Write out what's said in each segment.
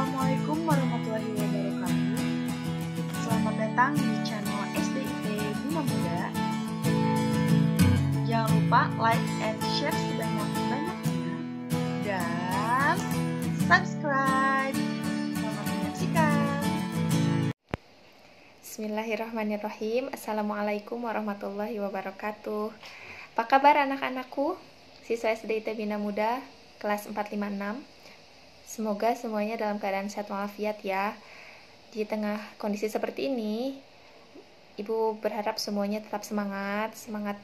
Assalamualaikum warahmatullahi wabarakatuh. Selamat datang di channel SDIT Bina Muda. Jangan lupa like and share sebanyak-banyaknya dan subscribe. Selamat menyaksikan. Bismillahirrahmanirrahim. Assalamualaikum warahmatullahi wabarakatuh. Apa kabar anak-anakku? Siswa SDIT Bina Muda kelas 456. Semoga semuanya dalam keadaan sehat walafiat ya. Di tengah kondisi seperti ini, Ibu berharap semuanya tetap semangat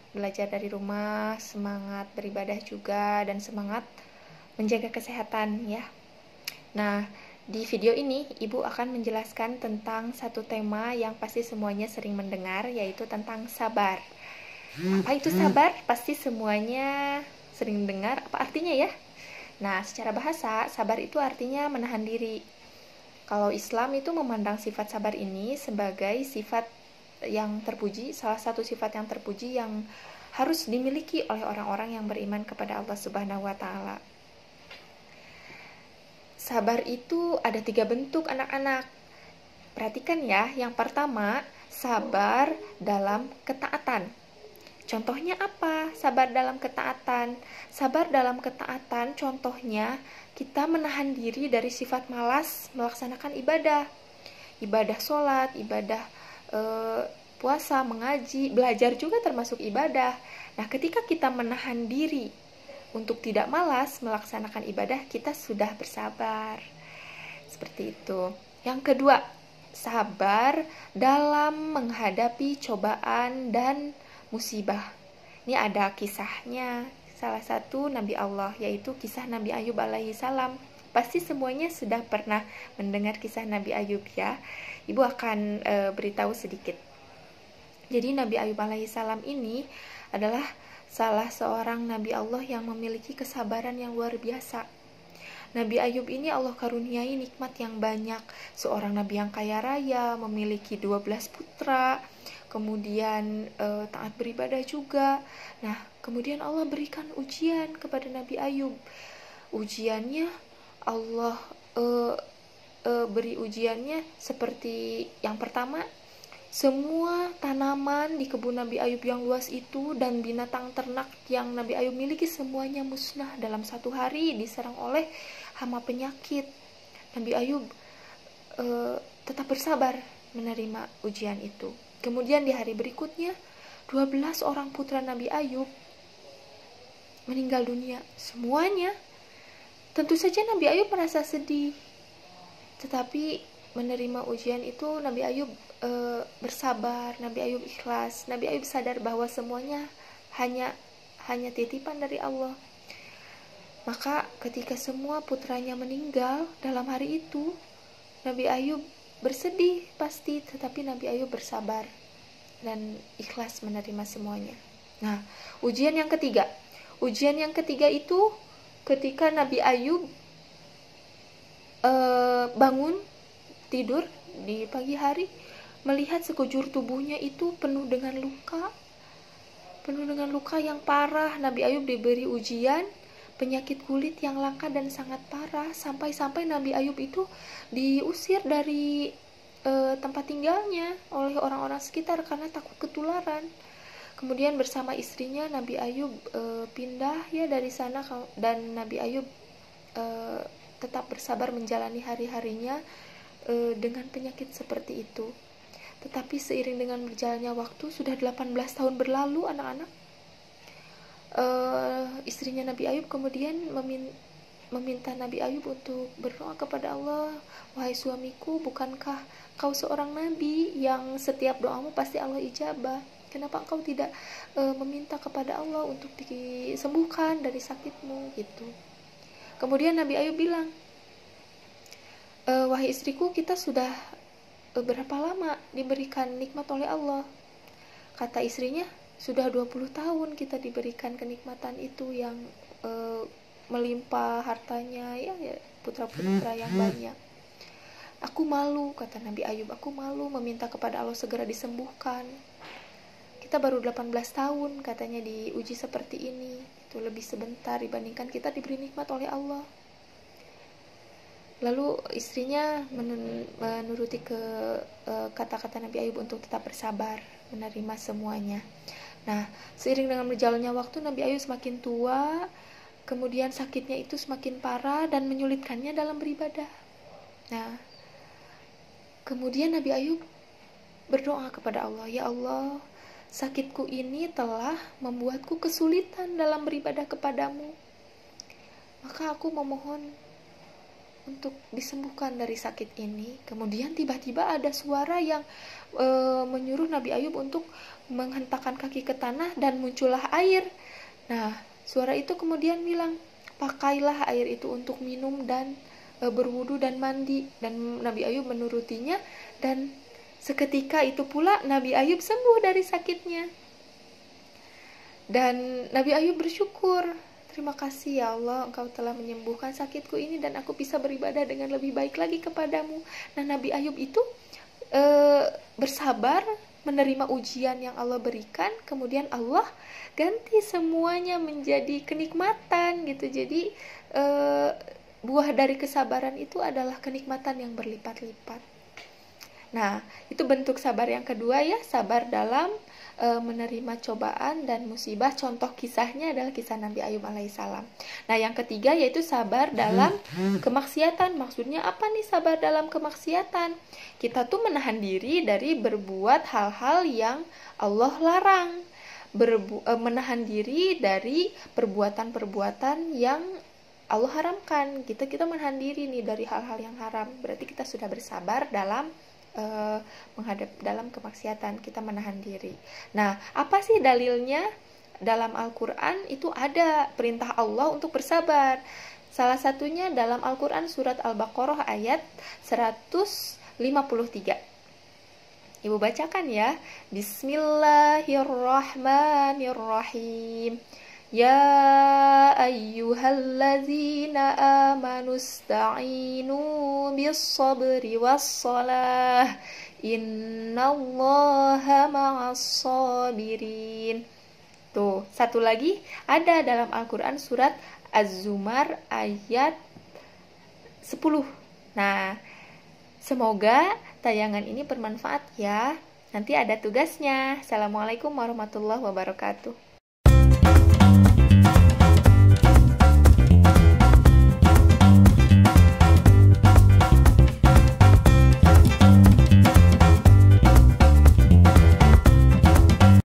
belajar dari rumah, semangat beribadah juga, dan semangat menjaga kesehatan ya. Nah, di video ini Ibu akan menjelaskan tentang satu tema yang pasti semuanya sering mendengar, yaitu tentang sabar. Apa itu sabar? Pasti semuanya sering dengar. Apa artinya ya? Nah, secara bahasa, sabar itu artinya menahan diri. Kalau Islam itu memandang sifat sabar ini sebagai sifat yang terpuji, salah satu sifat yang terpuji yang harus dimiliki oleh orang-orang yang beriman kepada Allah Subhanahu wa Ta'ala. Sabar itu ada 3 bentuk anak-anak. Perhatikan ya, yang pertama, sabar dalam ketaatan. Contohnya apa? Sabar dalam ketaatan. Sabar dalam ketaatan contohnya kita menahan diri dari sifat malas melaksanakan ibadah. Ibadah sholat, ibadah puasa, mengaji, belajar juga termasuk ibadah. Nah, ketika kita menahan diri untuk tidak malas melaksanakan ibadah, kita sudah bersabar. Seperti itu. Yang kedua, sabar dalam menghadapi cobaan dan musibah. Ini ada kisahnya, salah satu Nabi Allah, yaitu kisah Nabi Ayub alaihi salam. Pasti semuanya sudah pernah mendengar kisah Nabi Ayub ya. Ibu akan beritahu sedikit. Jadi Nabi Ayub alaihi salam ini adalah salah seorang Nabi Allah yang memiliki kesabaran yang luar biasa. Nabi Ayub ini Allah karuniai nikmat yang banyak. Seorang Nabi yang kaya raya, memiliki 12 putra, kemudian taat beribadah juga. Nah, kemudian Allah berikan ujian kepada Nabi Ayub. Ujiannya Allah beri ujiannya seperti yang pertama, semua tanaman di kebun Nabi Ayub yang luas itu dan binatang ternak yang Nabi Ayub miliki semuanya musnah dalam satu hari, diserang oleh hama penyakit. Nabi Ayub tetap bersabar menerima ujian itu. Kemudian di hari berikutnya 12 orang putra Nabi Ayub meninggal dunia semuanya. Tentu saja Nabi Ayub merasa sedih, tetapi menerima ujian itu Nabi Ayub bersabar, Nabi Ayub ikhlas. Nabi Ayub sadar bahwa semuanya hanya titipan dari Allah. Maka ketika semua putranya meninggal dalam hari itu, Nabi Ayub bersedih pasti, tetapi Nabi Ayub bersabar dan ikhlas menerima semuanya. Nah, ujian yang ketiga. Ujian yang ketiga itu ketika Nabi Ayub bangun tidur di pagi hari, melihat sekujur tubuhnya itu penuh dengan luka yang parah. Nabi Ayub diberi ujian penyakit kulit yang langka dan sangat parah, sampai-sampai Nabi Ayub itu diusir dari tempat tinggalnya oleh orang-orang sekitar karena takut ketularan. Kemudian bersama istrinya Nabi Ayub pindah ya dari sana, dan Nabi Ayub tetap bersabar menjalani hari-harinya dengan penyakit seperti itu. Tetapi seiring dengan berjalannya waktu, sudah 18 tahun berlalu anak-anak. Istrinya Nabi Ayub kemudian meminta Nabi Ayub untuk berdoa kepada Allah. Wahai suamiku, bukankah kau seorang nabi yang setiap doamu pasti Allah ijabah? Kenapa engkau tidak meminta kepada Allah untuk disembuhkan dari sakitmu gitu? Kemudian Nabi Ayub bilang, wahai istriku, kita sudah berapa lama diberikan nikmat oleh Allah? Kata istrinya, sudah 20 tahun kita diberikan kenikmatan itu yang melimpah hartanya ya putra-putra yang banyak. Aku malu, kata Nabi Ayub, aku malu meminta kepada Allah segera disembuhkan. Kita baru 18 tahun katanya diuji seperti ini. Itu lebih sebentar dibandingkan kita diberi nikmat oleh Allah. Lalu istrinya menuruti kata-kata Nabi Ayub untuk tetap bersabar, menerima semuanya. Nah, seiring dengan berjalannya waktu, Nabi Ayub semakin tua, kemudian sakitnya itu semakin parah dan menyulitkannya dalam beribadah. Nah, kemudian Nabi Ayub berdoa kepada Allah, "Ya Allah, sakitku ini telah membuatku kesulitan dalam beribadah kepadamu. Maka aku memohon untuk disembuhkan dari sakit ini." Kemudian tiba-tiba ada suara yang menyuruh Nabi Ayub untuk menghentakkan kaki ke tanah dan muncullah air. Nah, suara itu kemudian bilang, "Pakailah air itu untuk minum dan berwudu dan mandi." Dan Nabi Ayub menurutinya, dan seketika itu pula Nabi Ayub sembuh dari sakitnya. Dan Nabi Ayub bersyukur, "Terima kasih ya Allah, Engkau telah menyembuhkan sakitku ini dan aku bisa beribadah dengan lebih baik lagi kepadamu." Nah, Nabi Ayub itu bersabar menerima ujian yang Allah berikan, kemudian Allah ganti semuanya menjadi kenikmatan gitu. Jadi buah dari kesabaran itu adalah kenikmatan yang berlipat-lipat. Nah, itu bentuk sabar yang kedua ya, sabar dalam menerima cobaan dan musibah. Contoh kisahnya adalah kisah Nabi Ayub alaihissalam. Nah, yang ketiga yaitu sabar dalam kemaksiatan. Maksudnya apa nih sabar dalam kemaksiatan? Kita tuh menahan diri dari berbuat hal-hal yang Allah larang, menahan diri dari perbuatan-perbuatan yang Allah haramkan. Kita menahan diri nih dari hal-hal yang haram. Berarti kita sudah bersabar dalam menghadap dalam kemaksiatan, kita menahan diri. Nah, apa sih dalilnya? Dalam Al-Quran itu ada perintah Allah untuk bersabar. Salah satunya dalam Al-Quran surat Al-Baqarah ayat 153. Ibu bacakan ya. Bismillahirrahmanirrahim. Ya ayyuhallazina amanu ista'inu bis-sabri was-salah innallaha ma'as-sabirin. Tuh, satu lagi ada dalam Al-Quran surat Az-Zumar ayat 10. Nah, semoga tayangan ini bermanfaat ya. Nanti ada tugasnya. Assalamualaikum warahmatullahi wabarakatuh.